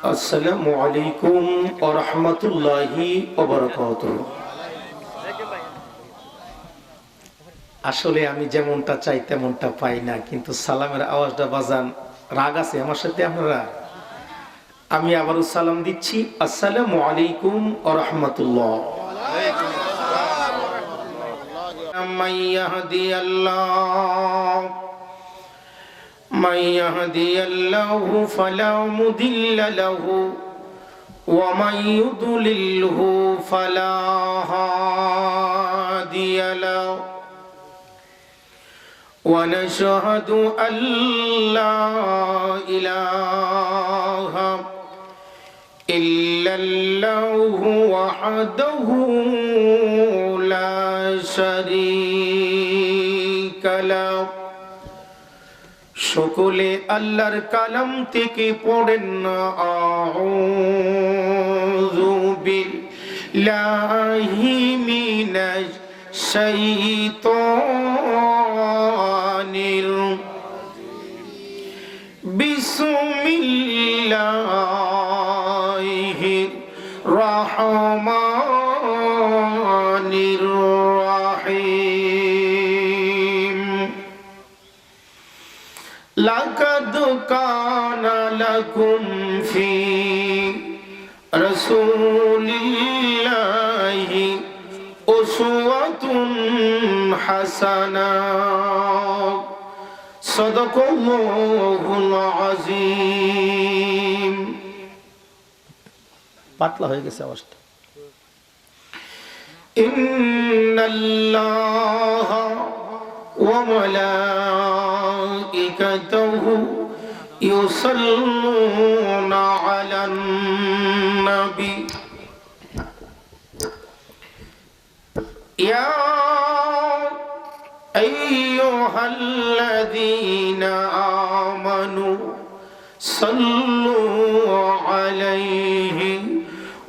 আসসালামু আলাইকুম ওয়া রাহমাতুল্লাহি ওয়া বারাকাতুহু। আসলে আমি যেমনটা চাই তেমনটা পাই না, কিন্তু সালামের আওয়াজটা বাজান রাগ আছে আমার সাথে আপনারা? আমি আবারও সালাম দিচ্ছি, আসসালামু আলাইকুম ওয়া রাহমাতুল্লাহ। من يهدي الله فلا مضل له ومن يضلله فلا هادي له ونشهد أن لا إله إلا الله وحده لا شريك له। সকলে আল্লাহর কালাম থেকে পড়েন না আউযু বিল্লাহি মিনাশ শাইতানির বিসমিল্লাহির রহমানির রহিম। لقد كان لكم في رسول الله أسوة حسنة صدق الله العظيم। পাতলা হয়ে গেছে আওয়াজটা। ইন্নাল্লাহ ওয়া মালাইকাতুহু ইউসাল্লুনা আলান নবী ইয়া আইয়ুহাল্লাযীনা আমানু সাল্লু আলাইহি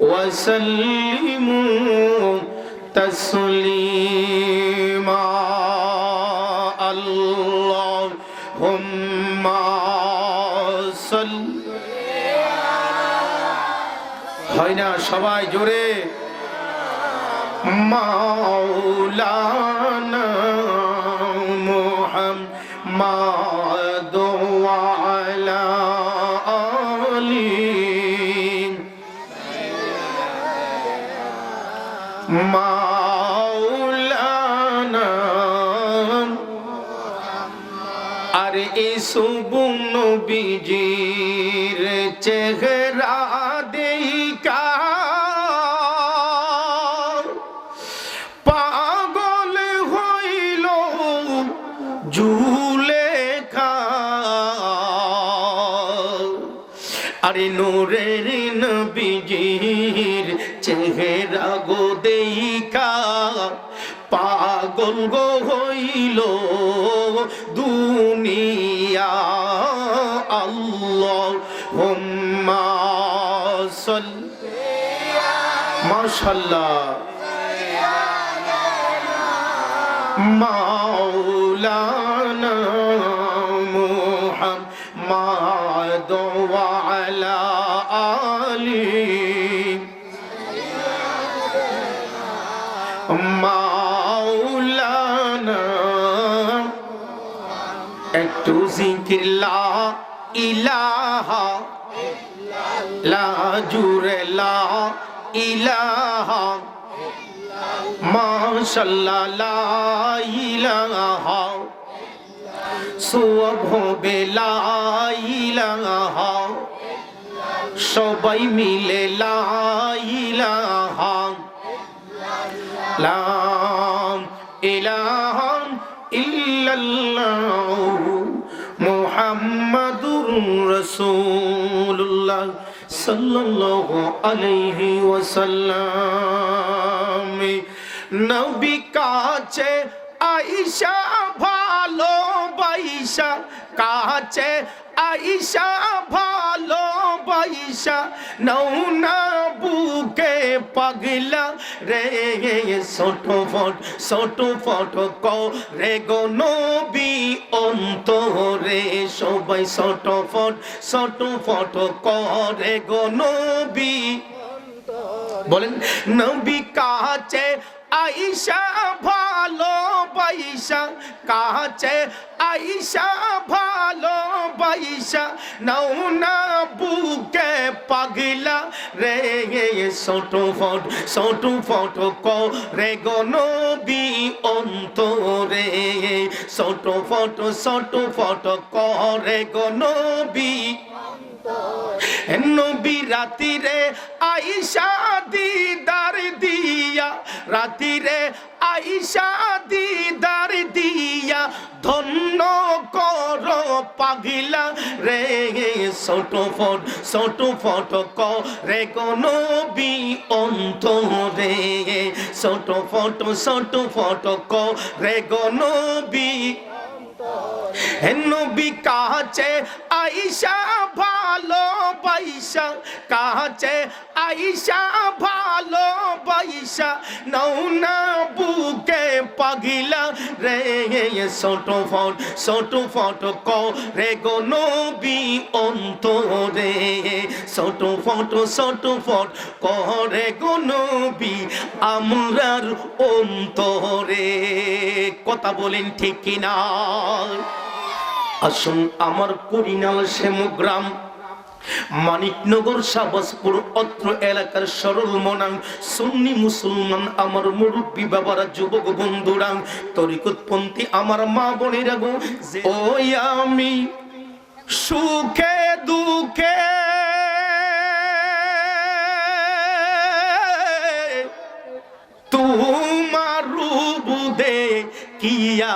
ওয়া সাল্লিমু তাসলিমা। আল্লাহুম্মা সাল্লি হয় না সবাই জোরে মাওলানা মুহাম্মাদ ওয়া আলা আলি মাওলানা। আরে ইসুবু নবীজির চেহারা দেখা পাগল হইল জুলেখা। আরে নূরের নবীজির চেহারা গো দেখা পাগল গো হইল দুনিয়া। আল্লাহুম্মা সাল্লি মাশাআল্লাহ মাওলানা মুহাম্মাদ ওয়া আলা আলি মাওলানা। একটু জিকির লা ইলাহা লা জুরে লা ইলাহা মাশাআল্লাহ লা ইলাহা সুবহানাল্লাহ লা ইলাহা সবাই মিলে লা ইলাহা লা ইলাহা ইল্লাল্লাহু মুহাম্মাদুর রাসূলুল্লাহ সাল্লাল্লাহু আলাইহি ওয়াসাল্লাম। নবী কাছে আয়েশা ভালোবাসা কাছে আইসা ভালোবাসা নাও না বুকে পাগলা রে ছোট ফট করে গো নবী অন্তরে সবাই ছোট ফট করে গো নবী বলেন নবী কাছে আইসা ভালোবাসা কাছে আইসা ভালোবাসা নাও না বুকে পাগলা রে ছোট ফট করে গো নবী অন্তরে ছোট ফট করে গো নবী নবী রাতিরে আইসা দিদার দিয়া রাতিরে আইসা দিদার দিয়া ধন্য করো পাগলা রে ছোট ফট করে গো নবী অন্তরে ছোট ফট করে গো নবী নবী কাছে আইসা ভালোবাসা কাছে আইসা ভালোবাসা নাও না বুকে পাগলা রে ছোট ফট করে গো নবী অন্তরে ছোট ফট করে গো নবী আমরার অন্তরে কথা বলেন ঠিক কিনা আসুন আমার পরিণাল শ্যামগ্রাম মানিকনগর শাহবাজপুর অত্র এলাকার সরল মনাং সুন্নি মুসলমান আমার মুরব্বী বাবারা যুবক বন্ধুরা তরিকতপন্থী আমার মা বোনেরা গো ওই আমি সুখে দুঃখে তোমার রূপ দেখিয়া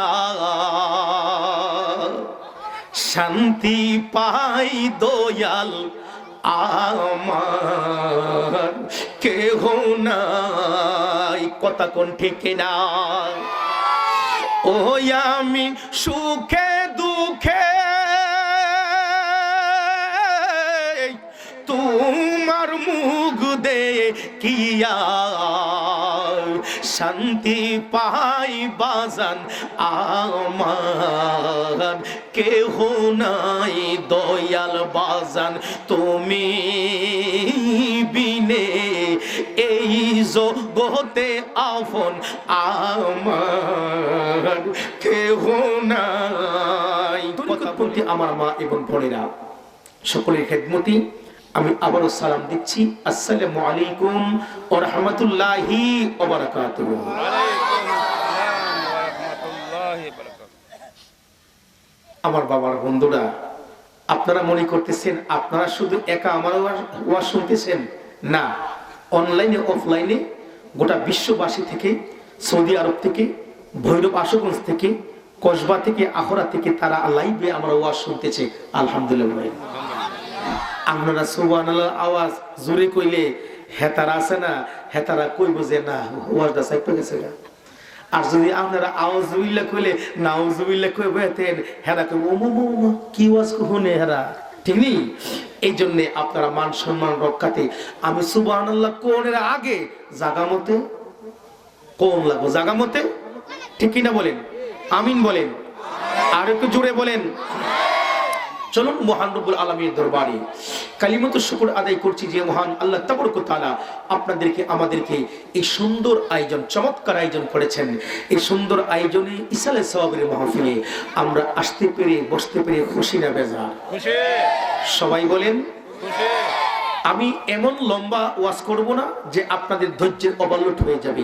শান্তি পাই দয়াল আমার কেহ নাই কথা কোন ঠিক না ওই আমি সুখে দুঃখে তোমার মুখ দেখিয়া শান্তি পাই বাজান আমার কেহ নাই দয়াল বাজান তুমি বিনে এই জগতে আপন আমার কেহ নাই তরিকতপন্থী আমার মা এবং বোনেরা সকলের খেদমতি আমি আবারও সালাম দিচ্ছি আসসালামু আলাইকুম ওয়া রাহমাতুল্লাহি ওয়া বারাকাতুহু। আমার বাবার বন্ধুরা আপনারা মনে করতেছেন আপনারা শুধু একা আমার ওয়াজ শুনতেছেন না, অনলাইনে অফলাইনে গোটা বিশ্ববাসী থেকে সৌদি আরব থেকে ভৈরব আশুগঞ্জ থেকে কসবা থেকে আখড়া থেকে তারা লাইভে আমার ওয়াজ শুনতেছে আলহামদুলিল্লাহ। আপনারা সুবহানাল্লাহ আওয়াজ জোরে কইলে হেতারা আছে না হেতারা কইব যে না ওয়াজটা সাইপে গেছে গা, আর যদি আপনারা আউযুবিল্লাহ কইলে নাউযুবিল্লাহ কইব হেতেন হেরা কইব ওমা কি ওয়াজ শুনে হেরা ঠিক নেই। এই জন্য আপনারা মান সম্মান রক্ষাতে আমি সুবহানাল্লাহ কোনের আগে জাগামতে কোন লাগবো জাগামতে ঠিক কিনা বলেন, আমিন বলেন, আর একটু জোরে বলেন। চলুন মহান রব্বুল আলামিনের দরবারে কালিমাতু শুকর আদায় করছি যে মহান আল্লাহ তাবারক ওয়া তাআলা আপনাদেরকে আমাদেরকে এই সুন্দর আয়োজন চমৎকার আয়োজন করেছেন। এই সুন্দর আয়োজনে ইসালে সওয়াবের মাহফিলে আমরা আসতে পেরে বসতে পেরে খুশি না বেজার? খুশি। সবাই বলেন খুশি। আমি এমন লম্বা ওয়াজ করব না যে আপনাদের ধৈর্যের অবলট হয়ে যাবে।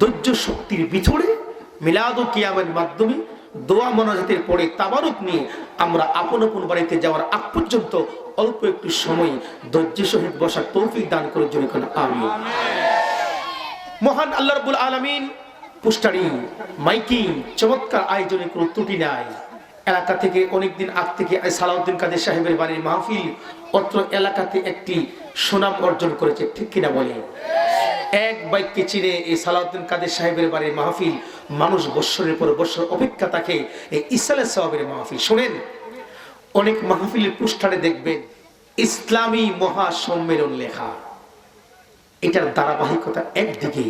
ধৈর্য শক্তির ভিতরে মিলাদ ও কিয়ামের মাধ্যমে দোয়া মোনাজাতের পরে তাবারুক নিয়ে আমরা আপন আপন বাড়িতে যাওয়ার আগ পর্যন্ত অল্প একটু সময় ধৈর্যের সহিত বসার তৌফিক দান করে জন্য আমিন। মহান আল্লাহ রাব্বুল আলামিন পোস্টারিং মাইকিং চমৎকার আয়োজনে কোনো ত্রুটি নাই। এলাকা থেকে অনেকদিন আগ থেকে সালাউদ্দিন কাদের সাহেবের বাড়ির মাহফিল অত্র এলাকাতে একটি সুনাম অর্জন করেছে ঠিক কিনা বলে? এক বাইককে চিনে এই সালাউদ্দিন কাদের সাহেবের বাড়ির মাহফিল মানুষ বৎসরের পর বৎসর অপেক্ষা থাকে এই ইসালে সওয়াবের মাহফিল। শুনেন অনেক মাহফিলের পোস্টারে দেখবেন ইসলামী মহাসম্মেলন লেখা। এটার ধারাবাহিকতা একদিকে,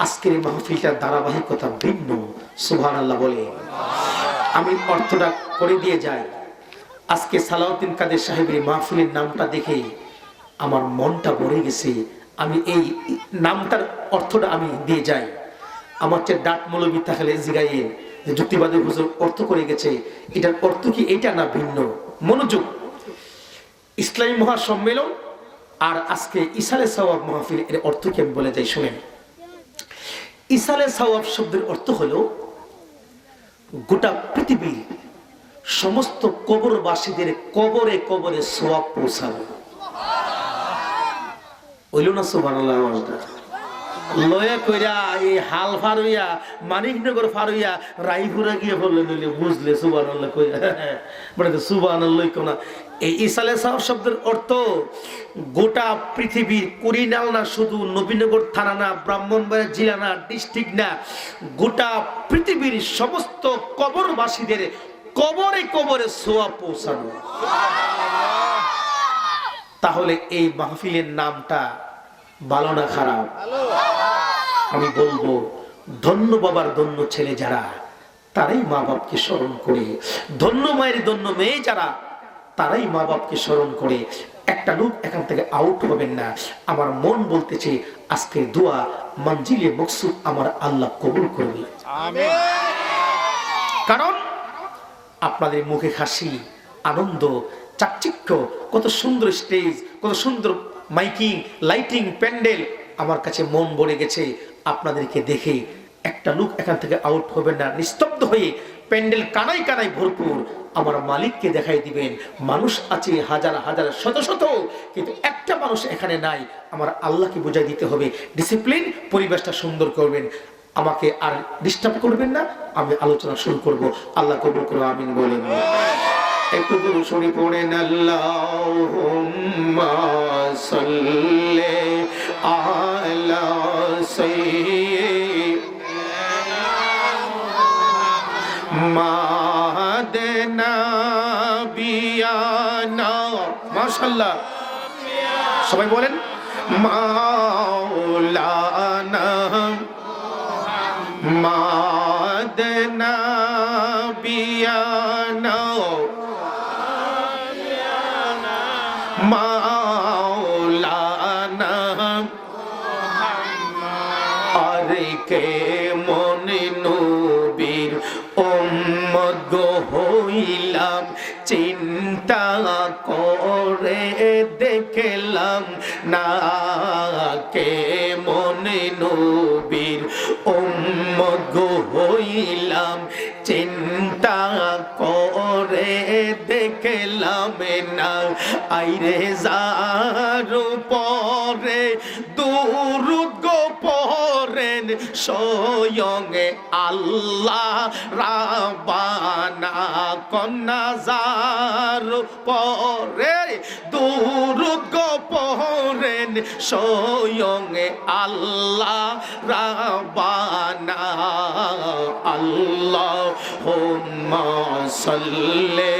আজকের এই মাহফিলটার ধারাবাহিকতা ভিন্ন। সুবহানাল্লাহ বলে আমি অর্থটা করে দিয়ে যাই। আজকে সালাউদ্দিন কাদের সাহেবের মাহফিলের নামটা দেখে আমার মনটা ভরে গেছে। আমি এই নামটার অর্থটা আমি দিয়ে যাই। আমার চেয়ে ডাক মৌলবী থাকলে জিগাইয়ে যে যুক্তিবাদী হুজুর অর্থ করে গেছে, এটার অর্থ কি এটা না ভিন্ন? মনোযোগ। ইসলামী মহাসম্মেলন আর আজকে ইসালে সওয়াব মাহফিল, এর অর্থ কি আমি বলে যাই, শুনেন। ইসালে সওয়াব শব্দের অর্থ হলো গোটা পৃথিবীর সমস্ত কবরবাসীদের কবরে কবরে সওয়াব পৌঁছানো। হইল না সুবহানাল্লাহ? লয়া কইরা এই হাল ফারুইয়া মানিকনগর ফারুইয়া রায়পুরা গিয়ে বললেন, বুঝলে সুবহানাল্লাহ কইরা মানে তো সুবহানাল্লাহ কোন। এই ইসালে সাহেব শব্দের অর্থ গোটা পৃথিবীর কুড়িনাল না, শুধু নবীনগর থানা না, ব্রাহ্মণবাড়িয়া জেলা না, ডিস্ট্রিক্ট না, গোটা পৃথিবীর সমস্ত কবরবাসীদের কবরে কবরে সোয়াব পৌঁছানো। তাহলে এই মাহফিলের নামটা ভালো না খারাপ? আমি বলবো ধন্য বাবার ধন্য ছেলে যারা, তারাই মা বাপকে স্মরণ করে, ধন্য মায়ের ধন্য মেয়ে যারা, তারাই মা বাপকে স্মরণ করে। একটা লোক এখান থেকে আউট হবেন না। আমার মন বলতেছে আজকের দোয়া মঞ্জিলে মকসুদ আমার আল্লাহ কবুল করবে। আমিন। কারণ আপনাদের মুখে হাসি, আনন্দ, চাকচিক্য, কত সুন্দর স্টেজ, কত সুন্দর মাইকিং, লাইটিং, প্যান্ডেল, আমার কাছে মন ভরে গেছে আপনাদেরকে দেখে। একটা লোক এখান থেকে আউট হবে না, নিস্তব্ধ হয়ে প্যান্ডেল কানাই কানাই ভরপুর। আমার মালিককে দেখাই দিবেন মানুষ আছে হাজার হাজার শত শত, কিন্তু একটা মানুষ এখানে নাই। আমার আল্লাহকে বুঝাই দিতে হবে ডিসিপ্লিন, পরিবেশটা সুন্দর করবেন। আমাকে আর ডিস্টার্ব করবেন না, আমি আলোচনা শুরু করব। আল্লাহ কবুল করো, আমিন বলেন। একটু দরুদ শরীফ পড়েন। আল্লাহুম্মা সাল্লি আলা সাইয়্যিদিনা মাশাআল্লাহ, সবাই বলেন মাওলানা মাদনা বিয়ানা মাওলানা আরে কে মনে নবীর উম্মত হইলাম, চিন্তা করে দেখলাম না কে মনে নবীর উম্মত হইলাম, চিন্তা করে দেখলাম না। আইরে যার পরে দুরূদ পড়েন স্বয়ং আল্লাহ রাব্বানা, কন্যা যার পরে দুরূদ পড়েন স্বয়ং আল্লাহ রাব্বানা। আল্লাহুম্মা সাল্লি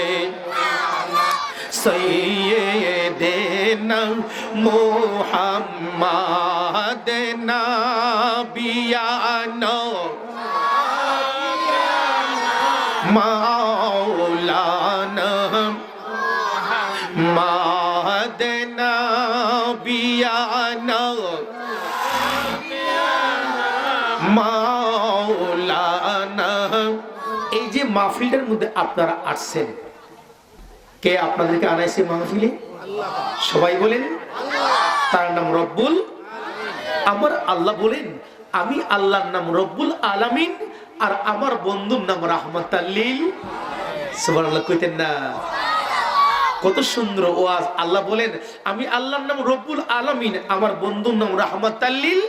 সাইয়্যিদিনা মুহাম্মাদ নাবিয়ানা মাওলানা মুহাম্মাদ নাবিয়ানা মাওলানা। এই যে মাহফিলের মধ্যে আপনারা আসছেন, কে আপনাদেরকে আনাইছে মাহফিলে? সবাই বলেন তার নাম রব্বুল। আমার আল্লাহ বলেন আমি আল্লাহর নাম রব্বুল আলামিন, আর আমার বন্ধুর নাম রাহমাতাল লিল। সুবহানাল্লাহ কইতেন না? কত সুন্দর ওয়াজ। আল্লাহ বলেন আমি আল্লাহর নাম রব্বুল আলামিন, আমার বন্ধুর নাম রাহমাতাল লিল।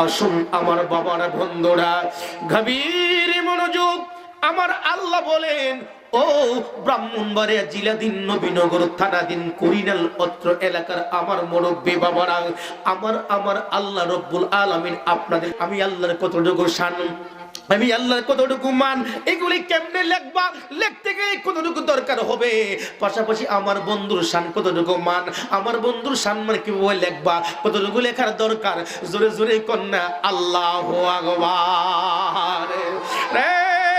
আসুন আমার বাবারা, বন্ধুরা, গভীর মনোযোগ। আমার আল্লাহ বলেন ও ব্রাহ্মণবাড়িয়া জেলাধীন নবীনগর থানাধীন কুড়িনাল অত্র এলাকার আমার মুরব্বী বাবারা, আমার আল্লাহ রব্বুল আলামিন আপনাদের, আমি আল্লাহর কতটুকু শান আমি আল্লাহর কতটুকু মান, এগুলি কেমনে লিখবা, লিখতে গেলে কতটুকু দরকার হবে, পাশাপাশি আমার বন্ধুর শান কতটুকু মান, আমার বন্ধুর শান মানে কিভাবে লিখবা, কতটুকু লেখার দরকার, জোরে জোরে কন্যা আল্লাহু আকবার। রে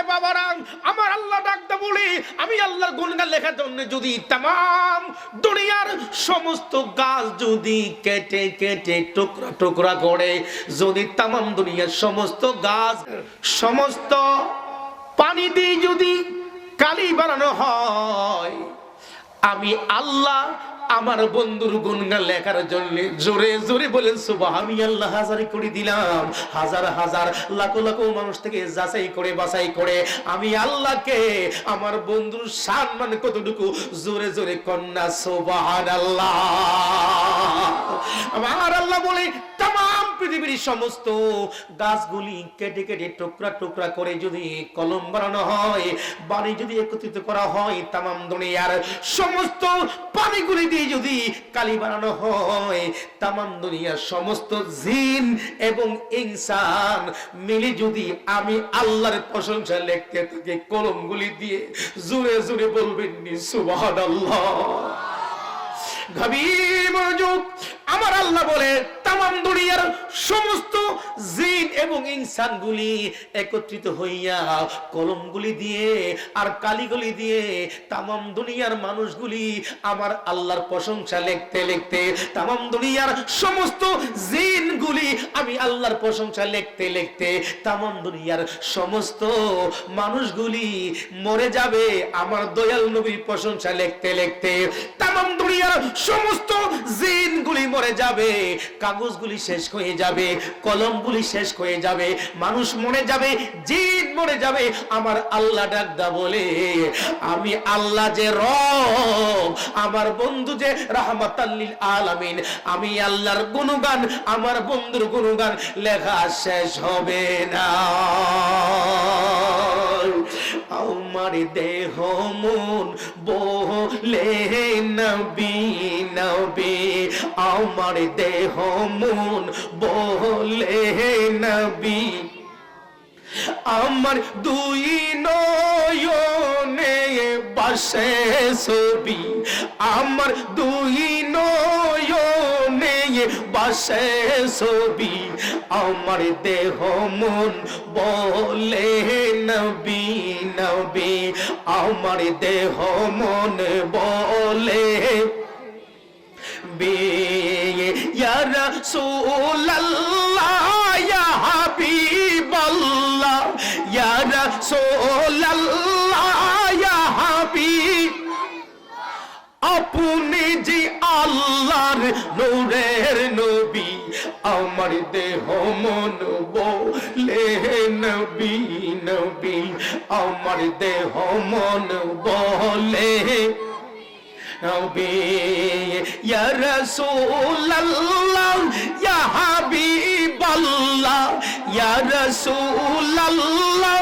বাবারা, আমার আল্লাহ ডাকতে বলি, আমি আল্লাহর গুণগান লেখার জন্য যদি তামাম দুনিয়ার সমস্ত গাছ যদি কেটে কেটে টুকরা টুকরা করে, যদি তামাম দুনিয়ার সমস্ত গাছ সমস্ত পানি দিয়ে যদি কালি বানানো হয়, আমি আল্লাহ আমার বন্ধুর গুণগান লেখার জন্য জোরে জোরে বলেন সুবহান, আমি আল্লাহ হাজারি করে দিলাম, হাজার হাজার লাখো লাখো মানুষ থেকে যাচাই করে বাছাই করে আমি আল্লাহকে আমার বন্ধুর সম্মান কতটুকু, জোরে জোরে কন্যা সুবহানাল্লাহ। আমার আল্লাহ বলে তামাম পৃথিবীর সমস্ত গাছগুলি কেটে কেটে টুকরা টুকরা করে যদি কলম বানানো হয়, বাড়ি যদি একত্রিত করা হয়, তামাম দুনিয়ার সমস্ত পানিগুলি দিয়ে যদি কালি বানানো হয়, তামাম দুনিয়ার সমস্ত জিন এবং ইনসান মিলে যদি আমি আল্লাহর প্রশংসা লিখতে থাকি কলমগুলি দিয়ে, জোরে জোরে বলবেন সুবহানাল্লাহ। গভীর মনোযোগ, আমার আল্লাহ বলে তামাম দুনিয়ার সমস্ত জিন এবং ইনসানগুলি একত্রিত হইয়া কলমগুলি দিয়ে আর কালিগুলি দিয়ে তামাম দুনিয়ার মানুষগুলি আমার আল্লাহর প্রশংসা লিখতে লিখতে, তামাম দুনিয়ার সমস্ত জিনগুলি আমি আল্লাহর প্রশংসা লিখতে লিখতে, তামাম দুনিয়ার সমস্ত মানুষগুলি মরে যাবে আমার দয়াল নবীর প্রশংসা লিখতে লিখতে, তামাম দুনিয়ার সমস্ত জিনগুলি মরে যাবে, কাগজগুলি শেষ হয়ে যাবে, কলমগুলি শেষ হয়ে যাবে, মানুষ মরে যাবে, জিন মরে যাবে, আমার আল্লাহ ডাকদা বলে আমি আল্লাহ যে রব, আমার বন্ধু যে রাহমাতাল লিল আলামিন, আমি আল্লাহর গুণগান, আমার বন্ধুর গুণগান লেখা শেষ হবে না। আমার দেহ মন বলে নবী নবী, আমার দেহ মন বলে নবী, আমার দুই নয়নে বাসে ছবি, আমার দুই নয়নে বাসে ছবি, আমার দেহ মন বলে নবী নবী, আমার দেহ মন বলে ইয়া রাসূলুল্লাহ ইয়া হাবিবাল্লাহ, ইয়া রাসূলুল্লাহ ইয়া হাবিব, আপনি যে আল্লাহর নূরের নবী, আমার দেহ মন বলে নবী নবী, আমার দেহ মন বলে নবী, ইয়া রাসূলুল্লাহ ইয়া হাবিবাল্লাহ, ইয়া রাসূলুল্লাহ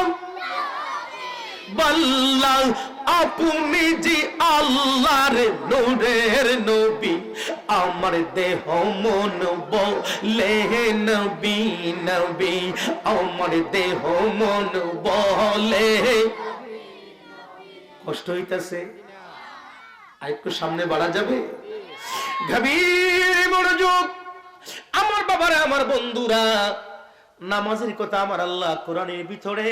বাল্লাহ, আপনি যে আল্লাহর নূরের নবী, আমার দেহ মন বলে নবী নবী, আমার দেহ মন বলে। কষ্ট হইতাছে, আরেকটু সামনে বাড়া যাবে? গভীর মনোযোগ, আমার বাবারা, আমার বন্ধুরা, নামাজের কথা আমার আল্লাহ কোরআনের ভিতরে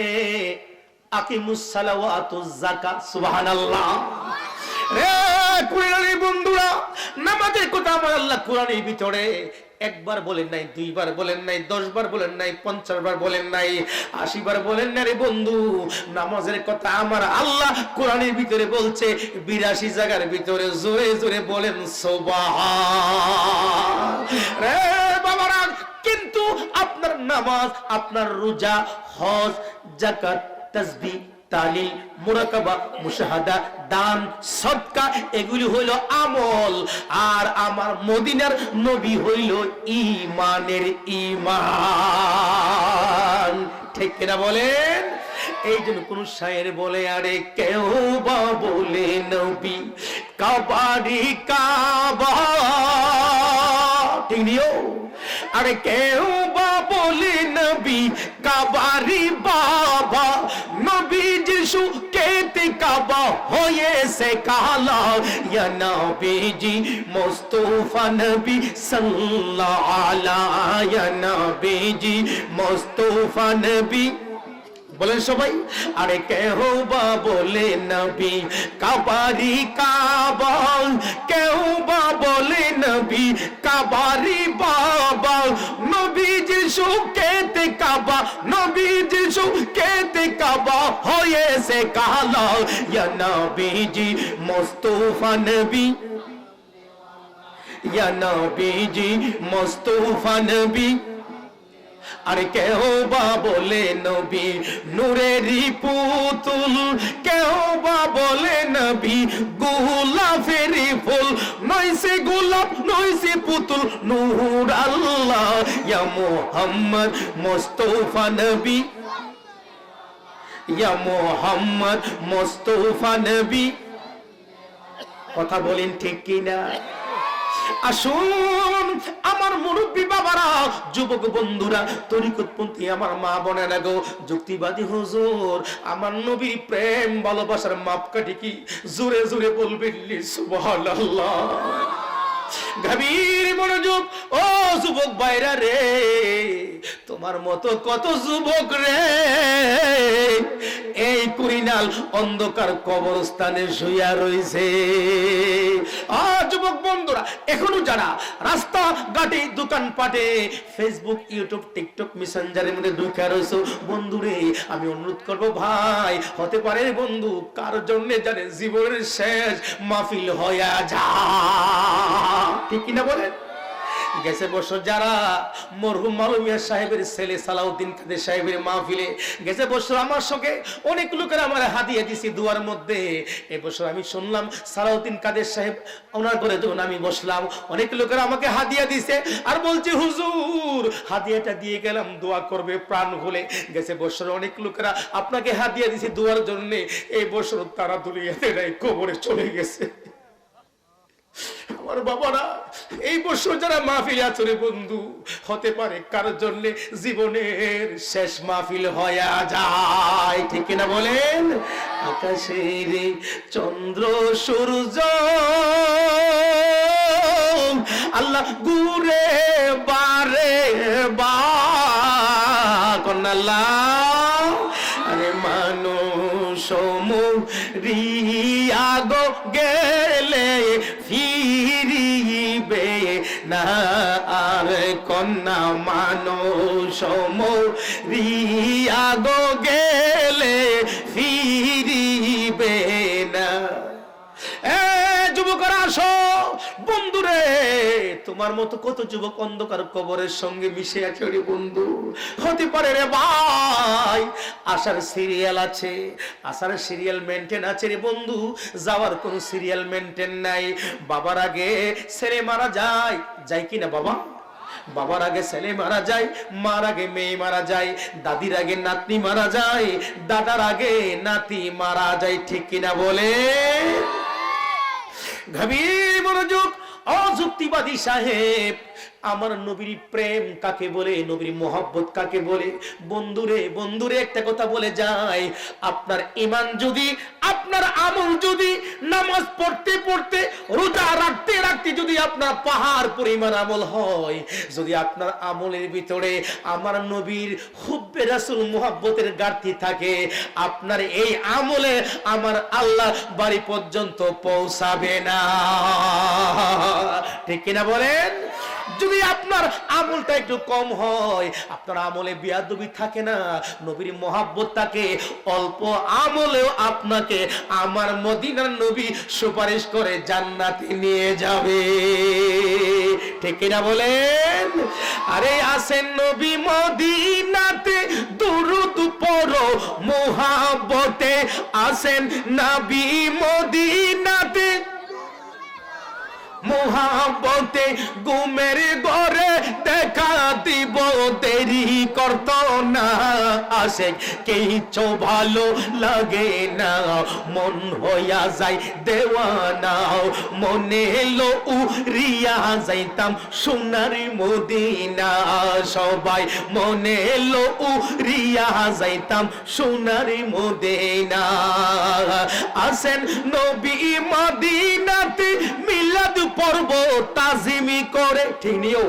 আকিমুস সালাওয়াতুজ যাকাত, সুবহানাল্লাহ। রে কোরআনের বন্ধুরা, নামাজের কথা আমার আল্লাহ কোরআনের ভিতরে একবার বলেন নাই, দুইবার বলেন নাই, 10 বার বলেন নাই, 50 বার বলেন নাই, 80 বার বলেন না রে বন্ধু। নামাজের কথা আমার আল্লাহ কোরআনের ভিতরে বলছে 82 জায়গার ভিতরে, জোরে জোরে বলেন সুবহান। রে বাবারা, কিন্তু আপনার নামাজ, আপনার রোজা, হজ, যাকাত, তাসবিহ, তাহলিল, মুরাকাবা, মুশাহাদা, দান, সদকা, এগুলি হইল আমল, আর আমার মদিনার নবী হইল ঈমানের ঈমান। ঠিক কিনা বলেন? এই জন্য কোন শায়ের বলে, আরে কেউ বা বলে নবী কাবারি কাবা, ঠিক নিও, আরে কেউ বা বলে নবী কাবারি বাবা, নবী যিশু কেতে কাবা হয়েছে কালা, ইয়া নবীজি মুস্তাফা নবী সাল্লাল্লাহু আলাইহি, ইয়া নবীজি মুস্তাফা নবী। বলেন সবাই, আরে কেহ বা বলে নবী কাবারি কাবা, কেহ বা বলে নবী কাবারি বাবা, নবী যিশু কেতে কাবা, নবী যিশু কেতে কাবা হয়েছে কালা, ইয়া নবীজি মুস্তাফা নবী, ইয়া নবীজি মুস্তাফা নবী। আর কেহ বা বলে নবী নূরেরই পুতুল, কেহ বা বলে নবী গোলাপেরই ফুল, নইছে গোলাপ নইছে পুতুল নূর আল্লাহ, ইয়া মুহাম্মদ মুস্তাফা নবী, ইয়া মুহাম্মদ মুস্তাফা নবী। কথা বলেন ঠিক কিনা? আসুন আমার মুরব্বী বাবারা, যুবক বন্ধুরা, তরিকতপন্থী আমার মা বোনেরা গো, যুক্তিবাদী হুজুর, আমার নবীর প্রেম ভালোবাসার মাপকাঠি কি? জোরে জোরে বলবেন সুবহানাল্লাহ। গভীর মনোযোগ, ও যুবক ভাইরা রে, তোমার মতো কত যুবক রে এই কুরিনাল অন্ধকার কবরস্থানে শুইয়া রইছে। যুবক বন্ধুরা, এখনো যারা রাস্তা ঘাটে দোকান পাটে ফেসবুক ইউটিউব টিকটক মেসেঞ্জারের মধ্যে ঢুকে রয়েছে, বন্ধুরে আমি অনুরোধ করবো, ভাই হতে পারে বন্ধু কার জন্য জানে জীবনের শেষ মাহফিল হইয়া যা, ঠিক কিনা বলেন? গেছে বছর যারা মরহুম মালুমিয়া সাহেবের ছেলে সালাউদ্দিন কাদের সাহেবের মাহফিলে গেছে বছর আমার সঙ্গে অনেক লোকের আমার হাদিয়া দিছি দুয়ার মধ্যে। এবছর আমি শুনলাম সালাউদ্দিন কাদের সাহেব ওনার ঘরে যখন আমি বসলাম, অনেক লোকের আমাকে হাদিয়া দিছে আর বলছে হুজুর হাদিয়াটা দিয়ে গেলাম দোয়া করবে প্রাণ খুলে। গেছে বছর অনেক লোকেরা আপনাকে হাদিয়া দিছে দোয়ার জন্য, এই বছর তারা দুনিয়াতে নাই, কবরে চলে গেছে। আমার বাবারা, এই বছর যারা মাহফিল আছে রে বন্ধু, হতে পারে কার জন্য জীবনের শেষ মাহফিল হয়ে যায়, ঠিক কিনা বলেন? আকাশের চন্দ্র সূর্য আল্লাহ ঘুরে বারে বা কন্নাল্লাহ, আরে মানুষ মরিয়া গো গেলে ফিরিবে না আর কন্যা, মানুষ মরিয়া গো গেলে ফিরিবে না। যুবকরা আসো বন্ধুরে, তোমার মতো কত যুবক অন্ধকার কবরের সঙ্গে মিশে আছে রে বন্ধু। হতে পারে রে ভাই আসার সিরিয়াল আছে, আসার সিরিয়াল মেনটেন আছে রে বন্ধু, যাওয়ার কোন সিরিয়াল মেনটেন নাই। বাবার আগে ছেলে মারা যায়, যায় কিনা বাবা? বাবার আগে ছেলে মারা যায়, মার আগে মেয়ে মারা যায়, দাদির আগে নাতনি মারা যায়, দাদার আগে নাতি মারা যায়, ঠিক কিনা বলে? গভীর মনোযোগ, অযুক্তিবাদী সাহেব, আমার নবীর প্রেম কাকে বলে, নবীর মোহব্বত কাকে বলে? বন্ধুরে বন্ধুরে একটা কথা বলে যায়, আপনার ঈমান যদি, আপনার আমল যদি, নামাজ পড়তে পড়তে রোজা রাখতে রাখতে যদি আপনার পাহাড় পরিমাণ আমল হয়, যদি আপনার আমলের ভিতরে আমার নবীর হুব্বে রাসূল মোহব্বতের ঘাটতি থাকে, আপনার এই আমলে আমার আল্লাহ বাড়ি পর্যন্ত পৌঁছাবে না, ঠিক কিনা বলেন? যদি আপনার আমলটা একটু কম হয়, আপনার আমলে বিয়াদবি থাকে না, নবীর মোহাব্বত থাকে, অল্প আমলেও আপনাকে আমার মদিনার নবী সুপারিশ করে জান্নাতে নিয়ে যাবে, ঠিক না বলেন? আরে আসেন নবী মদিনাতে, দুরূদ পড়ো মোহাব্বতে, আসেন নবী মদিনাতে মোহাব্বতে, ঘুমের ঘরে দেখা দিব দেরি করত না, আশেক কিছু ভালো লাগে না, মন হইয়া যায় দেওয়ানা, মনে এলো উড়িয়া যাইতাম সোনার মদিনা, সবাই মনে এলো উড়িয়া যাইতাম সোনার মদিনা। আসেন নবী মদিনাতে মিলাদ পর্ব তাজিমি করে, ঠিক নিও।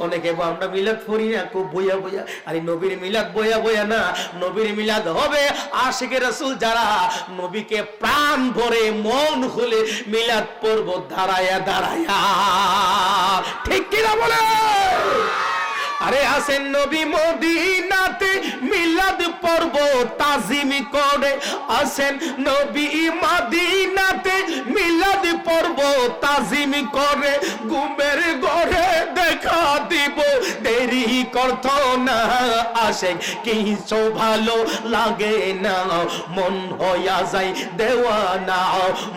অনেকে আমরা মিলাদ পড়ি না, খুব বইয়া বইয়া, আরে নবীর মিলাদ বইয়া বইয়া না, নবীর মিলাদ হবে আশিকে রাসূল যারা নবীকে প্রাণ ভরে মন খুলে মিলাদ পড়ব দাঁড়ায়া দাঁড়ায়া, ঠিক কিনা বলে? আরে আসেন নবী মদিনাতে মিলাদ পর্ব তাজিমি করে, আসেন নবী মদিনাতে মিলাদ পর্ব তাজিমি করে, ঘুমের ঘরে দেখা দিব দেরি করত না, আশেক কিছু ভালো লাগে না, মন হইয়া যায় দেওয়ানা,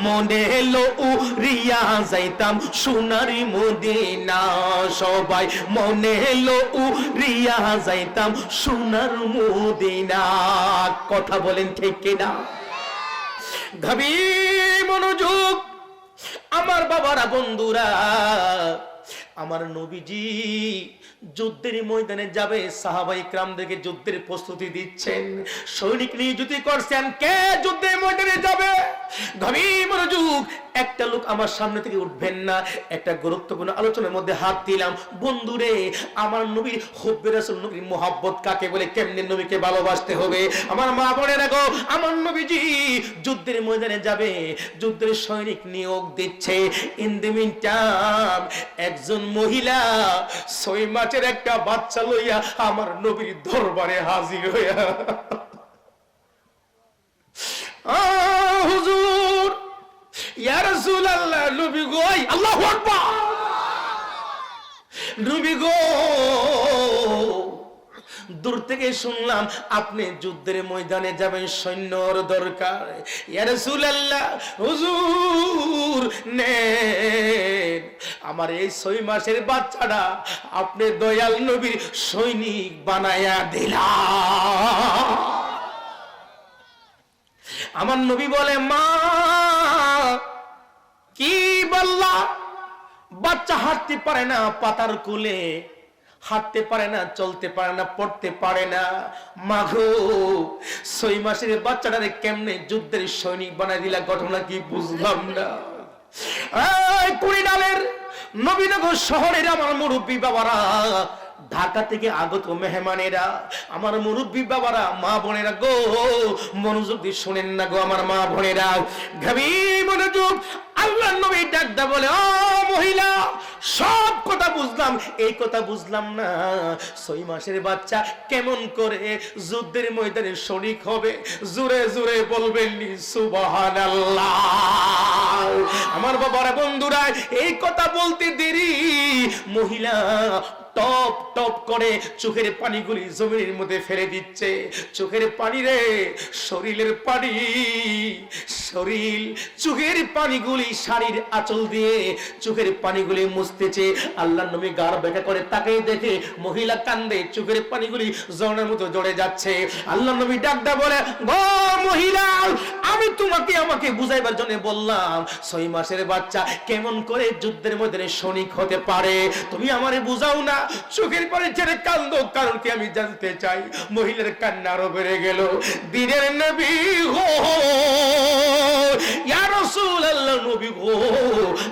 মনে এলো উড়িয়া যাইতাম সোনার মদিনা, সবাই মনে এলো উড়িয়া যাইতাম সোনার মদিনা। কথা বলেন ঠিক কিনা? গভীর মনোযোগ আমার বাবারা, বন্ধুরা, আমার নবীজি যুদ্ধের ময়দানে যাবে, সাহাবায়ে কিরামদেরকে যুদ্ধের প্রস্তুতি দিচ্ছেন, সৈনিক নিযুক্তি করছেন, কে যুদ্ধের ময়দানে যাবে? গভীর মনোযোগ। একটা লোক আমার সামনে থেকে উঠবেন না, একটা গুরুত্বপূর্ণ আলোচনার মধ্যে হাত দিলাম। বন্ধুরে, আমার নবীর হুব্বে রাসূল, নবীর মোহাব্বত কাকে বলে, কেমনে নবীকে ভালোবাসতে হবে, আমার মা বোনেরা গো, আমার নবীজি যুদ্ধের ময়দানে যাবে, যুদ্ধের সৈনিক নিয়োগ দিচ্ছে। ইন দ্য মিন টাইম একজন মহিলা 6 মাসের একটা বাচ্চা লইয়া আমার নবীর দরবারে হাজির হইয়া, হুজুর, ইয়া রাসূলুল্লাহ, নবী গো, আল্লাহু আকবার, নবী গো, দূর থেকে শুনলাম আপনি যুদ্ধের ময়দানে যাবেন, সৈন্যর দরকার। ইয়া রাসূলুল্লাহ, হুজুর নেন আমার এই 6 মাসের বাচ্চাটা আপনি দয়াল নবীর সৈনিক বানায়া দিলাম। আমার নবী বলে, মা কি বললা? বাচ্চা হাঁটতে পারে না, পাতার কোলে হাঁটতে পারে না, চলতে পারে না, পড়তে পারে না, মাগো 6 মাসের বাচ্চাটারে কেমনে যুদ্ধের সৈনিক বানাই দিলা, ঘটনা কি বুঝলাম না। এই কুড়িনালের নবীনগর শহরের আমার মুরব্বী বাবারা, ঢাকা থেকে আগত মেহমানেরা, আমার মুরব্বী বাবারা, মা বোনেরা গো, মনোযোগ দিয়ে শুনেন না গো আমার মা বোনেরা, গভীর মনোযোগ। আল্লাহ নবী ডাকদা বলে, ও মহিলা, সব কথা বুঝলাম, এই কথা বুঝলাম না 6 মাসের বাচ্চা কেমন করে যুদ্ধের ময়দানে শরিক হবে? জোরে জোরে বলবেন সুবহানাল্লাহ। আমার বাবারা, বন্ধুরা, এই কথা বলতে দেরি মহিলা টপ টপ করে চোখের পানিগুলি জমিনের মধ্যে ফেলে দিচ্ছে। চোখের পানি রে, শরীরের পানি, শরীর চোখের পানিগুলি শাড়ির আঁচল দিয়ে চোখের পানিগুলি মুছতেছে। আল্লাহর নবী গার বেঁকা করে তাকে দেখে মহিলা কান্দে, চোখের পানিগুলি ঝর্ণার মতো জড়ে যাচ্ছে। আল্লাহর নবী ডাকদা বলে, গো মহিলা, আমি তোমাকে আমাকে বুঝাইবার জন্য বললাম 6 মাসের বাচ্চা কেমন করে যুদ্ধের মধ্যে সৈনিক হতে পারে, তুমি আমারে বুঝাও না। চোখের পানি ছেড়ে কান্দো, কারণ কি আমি জানতে চাই। মহিলার কান্না আরো বেড়ে গেল। দিনের নবী গো, ইয়া রাসূলুল্লাহ, নবী গো,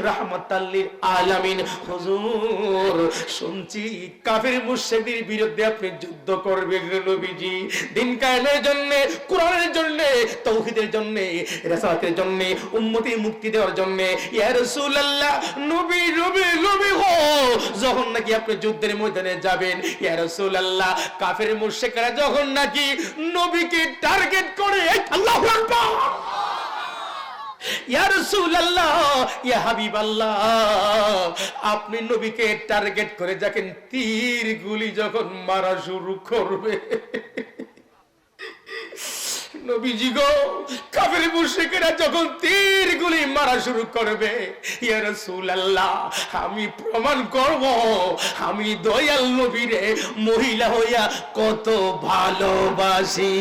রাহমাতাল লিল আলামিন, হুজুর শুনছি কাফের মুশরিকদের বিরুদ্ধে আপনি যুদ্ধ করবেন নবীজি, দিন কায়েমের জন্য, কোরআনের জন্য, তাওহীদের জন্য, রাসালাতের জন্য, উম্মতের মুক্তি দেওয়ার জন্য। ইয়া রাসূলুল্লাহ, নবী নবী নবী গো, যখন নাকি আপনি যুদ্ধের ময়দানে যাবেন, ইয়া রাসূলুল্লাহ, কাফের মুশরিকরা যখন নাকি নবীকে টার্গেট করে, আল্লাহু আকবার, ইয়া রাসূলুল্লাহ, ইয়া হাবিবাল্লাহ, আপনি নবীকে টার্গেট করে দেখেন, তীর গুলি যখন মারা শুরু করবে, নবীজি গো, কাফের মুশরিকেরা যখন তীর গুলি মারা শুরু করবে, ইয়া রাসূলুল্লাহ আমি প্রমাণ করব আমি দয়াল নবীরে মহিলা হইয়া কত ভালোবাসি।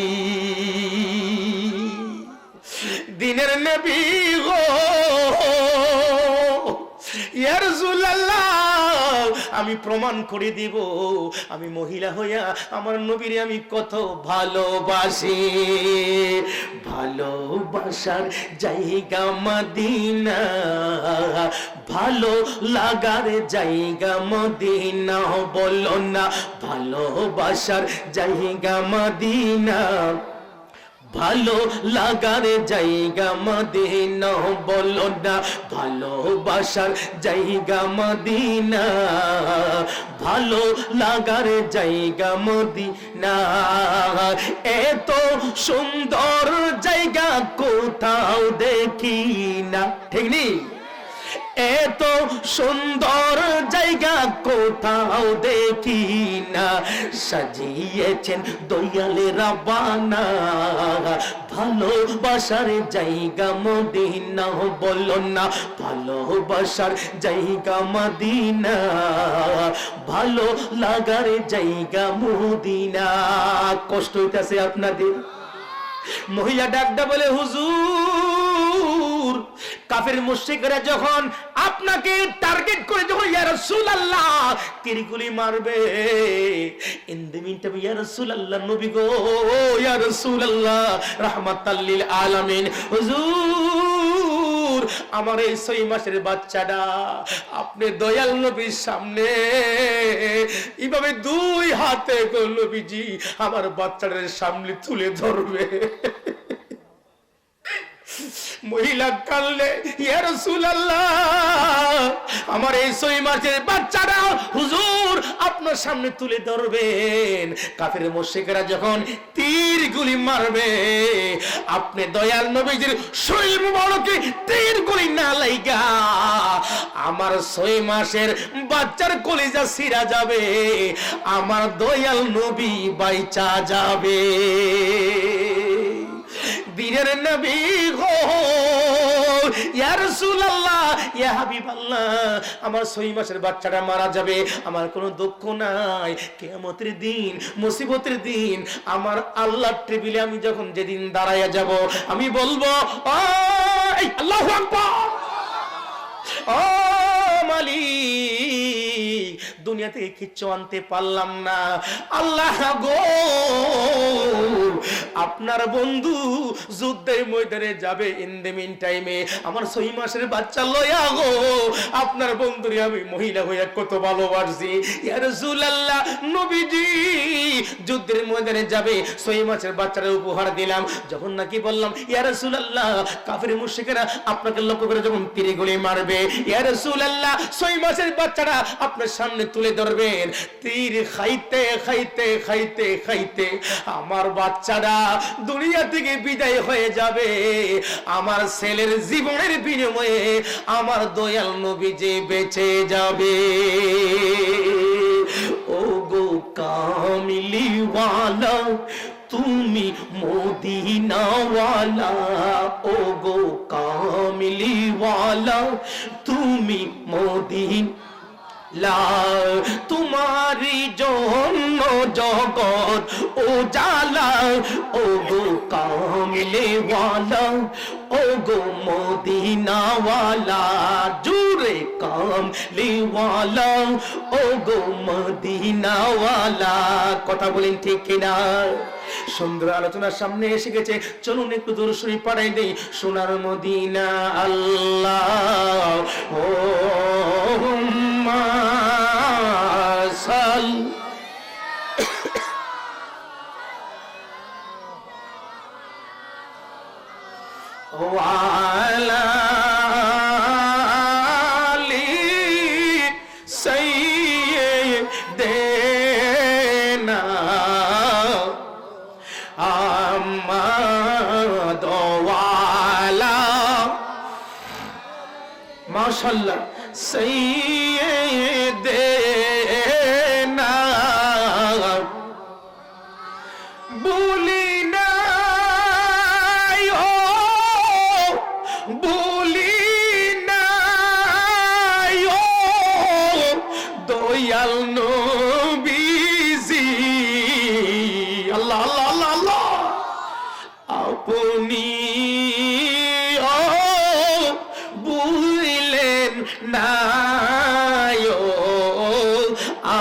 দিনের নবী গো, ইয়া রাসূলুল্লাহ আমি প্রমাণ করে দিব আমি মহিলা হইয়া আমার নবীরে আমি কত ভালোবাসি। ভালোবাসার জায়গা মদিনা, ভালো লাগার জায়গা মদিনা, বলো না ভালোবাসার জায়গা মদিনা, ভালো লাগার জায়গা মদিনা, বলো না ভালোবাসার জায়গা মদিনা, ভালো লাগার জায়গা মদিনা। এত সুন্দর জায়গা কোথাও দেখি না, ঠিক নেই? এত সুন্দর জায়গা কোথাও দেখি না, সাজিয়েছেন দয়ালে রাব্বানা, ভালোবাসার জায়গা মদিনা, বলো না ভালোবাসার জায়গা মদিনা, ভালো লাগার জায়গা মদিনা। কষ্ট হইতেছে আপনাদের? মহিলা ডাকটা বলে হুজুর, কাফের মুশরিকরা যখন আপনাকে টার্গেট করে যখন ইয়া রাসূলুল্লাহ তীরগুলি মারবে, ইন দ্য মিনটাইম ইয়া রাসূলুল্লাহ নবী গো, ইয়া রাসূলুল্লাহ রাহমাতাল লিল আলামিন, হুজুর আমার এই 6 মাসের বাচ্চাটা আপনি দয়াল নবীর সামনে এইভাবে 2 হাতে গো নবীজি আমার বাচ্চাটার সামনে তুলে ধরবে। মহিলা কাঁদলে, ইয়া রাসূলুল্লাহ আমার এই 6 মাসের বাচ্চাটা হুজুর আপনার সামনে তুলে ধরবেন, কাফের মুশরিকরা যখন তীর গুলি মারবে আপনি দয়াল নবীজির শরীর মুবারকে তীর গুলি না লাইগা আমার 6 মাসের বাচ্চার কলিজা ছিঁড়া যাবে, আমার দয়াল নবী বাইচা যাবে। বীরের নবী গো, ইয়া রাসূলুল্লাহ ইয়া হাবিবাল্লাহ আমার 6 মাসের বাচ্চাটা মারা যাবে, আমার কোনো দুঃখ নাই। কিয়ামতের দিন, মুসিবতের দিন আমার আল্লাহর টেবিলে আমি যখন যেদিন দাঁড়ায়া যাব আমি বলবো আল্লাহু আকবার, ও মালিক দুনিয়া থেকে কিচ্ছু আনতে পারলাম না, আল্লাহ গো আপনার বন্ধু যুদ্ধের ময়দানে যাবে, ইন দ্য মিন টাইমে আমার 6 মাসের বাচ্চা লইয়া গো আপনার বন্ধুরে আমি মহিলা হইয়া কত ভালোবাসি। ইয়া রাসূলুল্লাহ নবীজি যুদ্ধের ময়দানে যাবে, 6 মাসের বাচ্চারে উপহার দিলাম, যখন নাকি বললাম ইয়া রাসূলুল্লাহ কাফির মুশরিকরা আপনাকে লক্ষ্য করে যখন তীরে গুলি মারবে, ইয়া রাসূলুল্লাহ 6 মাসের বাচ্চাটা আপনার সামনে তুলে ধরবেন, তীর খাইতে খাইতে খাইতে খাইতে আমার বাচ্চাটা দুনিয়া থেকে বিদায় হয়ে যাবে, আমার ছেলের জীবনের বিনিময়ে আমার দয়াল নবী যে বেঁচে যাবে। ও গো কামলিওয়ালা তুমি মদিনাওয়ালা, ও গো কামলিওয়ালা তুমি মদিনা, তোমারি জন্য জগৎ উজালা, ও গো কামলিওয়ালা, ও গো মদিনাওয়ালা, জুরে কামলিওয়ালা, ও গো মদিনাওয়ালা। কথা বলেন ঠিক কিনা? সুন্দর আলোচনার সামনে এসে গেছে, চলুন একটু দরুদ শরীফ পড়াই দেই। সোনার মদিনা আল্লাহ ও সাল ওয়ালা আলি সাইয়্যিদিনা আহমদ ওয়ালা মাশাআল্লাহ সাইয়্যিদিনা। ভুলি না দয়াল নবীজি আল্লাহ আল্লাহ আল্লাহ আল্লাহ আপনি বুঝলেন না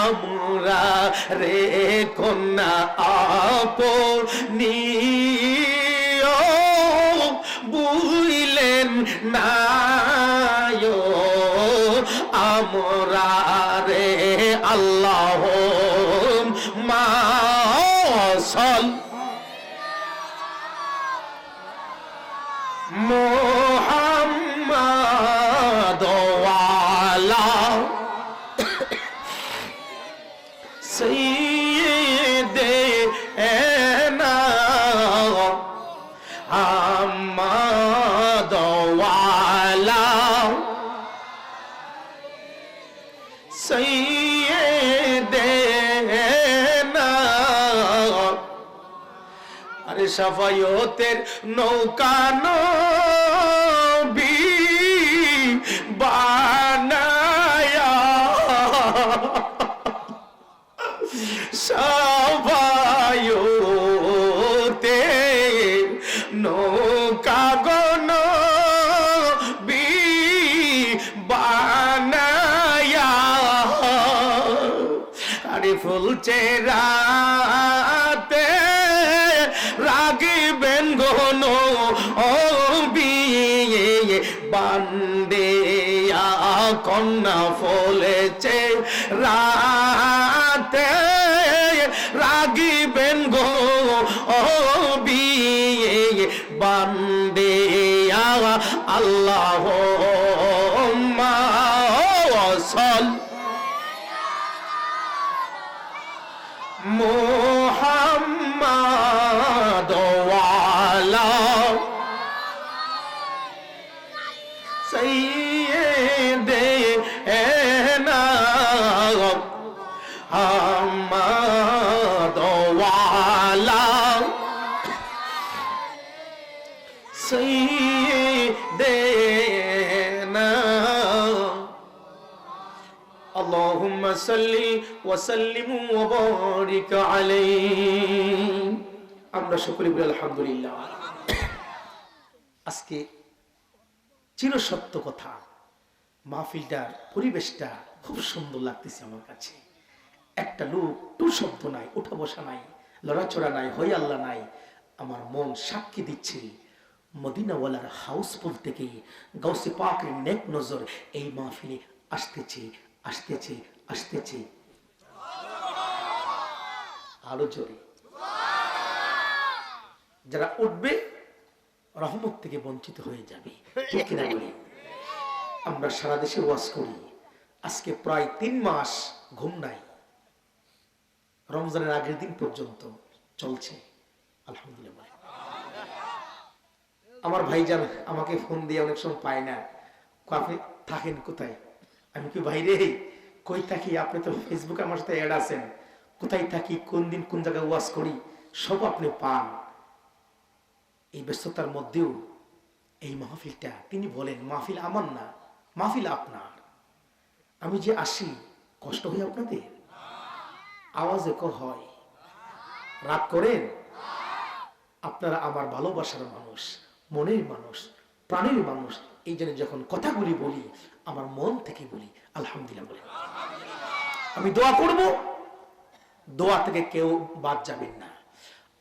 আমরা রে কন্যা আপনি বুঝলেন না আমরা রে আল্লাহ মাসল মোহাম্মদ ওয়ালা সাইয়্যিদিনা মুহাম্মদ ওয়ালা সাইয়্যিদিনা আরে শাফায়তের নৌকা নবী বানায়া শাফায়তের নৌকা নবী বানায়া আরে ফুলছে রাতে রাগিবেন গন ও বিয়ে বান্দেয়া কন্যা ফলেছে রাতে রাগিবেন গো ও বিয়ে বান্দেয়া আল্লাহ সাল মুহাম্মদ ওয়ালা সাইয়্যিদিনা মুহাম্মদ ওয়ালা সাইয়্যিদিনা اللهم صل وسلم وبارك عليه আমরা সকলে বলি আলহামদুলিল্লাহ। আজকে চিরসত্য কথা, মাহফিলটার পরিবেশটা খুব সুন্দর লাগতেছে আমার কাছে। একটা লোক টু শব্দ নাই, উঠা বসা নাই, লড়াচড়া নাই, হই আল্লাহ নাই। আমার মন সাক্ষী দিচ্ছে মদিনাওয়ালার হাউসফুল থেকে গাউসে পাকের নেক নজর এই মাহফিলে আসতেছে আসতেছে আসতেছে। আরো জোরে যারা উঠবে রহমত থেকে বঞ্চিত হয়ে যাবে। ঠিক কিনা বলি? আমরা সারা দেশে ওয়াজ করি, আজকে প্রায় 3 মাস ঘুম নাই, রমজানের আগের দিন পর্যন্ত চলছে। আলহামদুলিল্লাহ। আমার ভাইজান আমাকে ফোন দিয়ে অনেক সময় পায় না, আপনি থাকেন কোথায়? আমি কি বাইরে কই থাকি? আপনি তো ফেসবুকে আমার সাথে অ্যাড আছেন, কোথায় থাকি, কোন দিন কোন জায়গায় ওয়াজ করি সব আপনি পান। এই ব্যস্ততার মধ্যেও এই মাহফিলটা, তিনি বলেন মাহফিল আমার না, মাহফিল আপনার। আমি যে আসি কষ্ট হয় আপনাদের? আওয়াজে হয়? রাগ করেন? আপনারা আমার ভালোবাসার মানুষ, মনের মানুষ, প্রাণের মানুষ। এই জন্য যখন কথাগুলি বলি আমার মন থেকে বলি আলহামদুলিল্লাহ বলি। আমি দোয়া করব, দোয়া থেকে কেউ বাদ যাবেন না।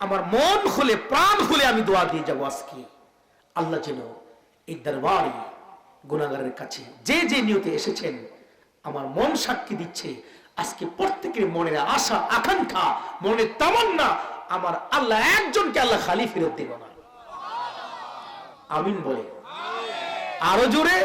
আমার মন খুলে প্রাণ খুলে আমি দোয়া দিয়ে যাবো আজকে। আল্লাহ যেন এই দরবারে গুনাহগারের কাছে যে যে নিয়তে এসেছেন, আমার মন সাক্ষী দিচ্ছে আজকে প্রত্যেকের মনের আশা আকাঙ্ক্ষা, মনের তামান্না, আমার আল্লাহ একজনকে আল্লাহ খালি ফেরত দেব না। আমিন বলে আরো জোরে।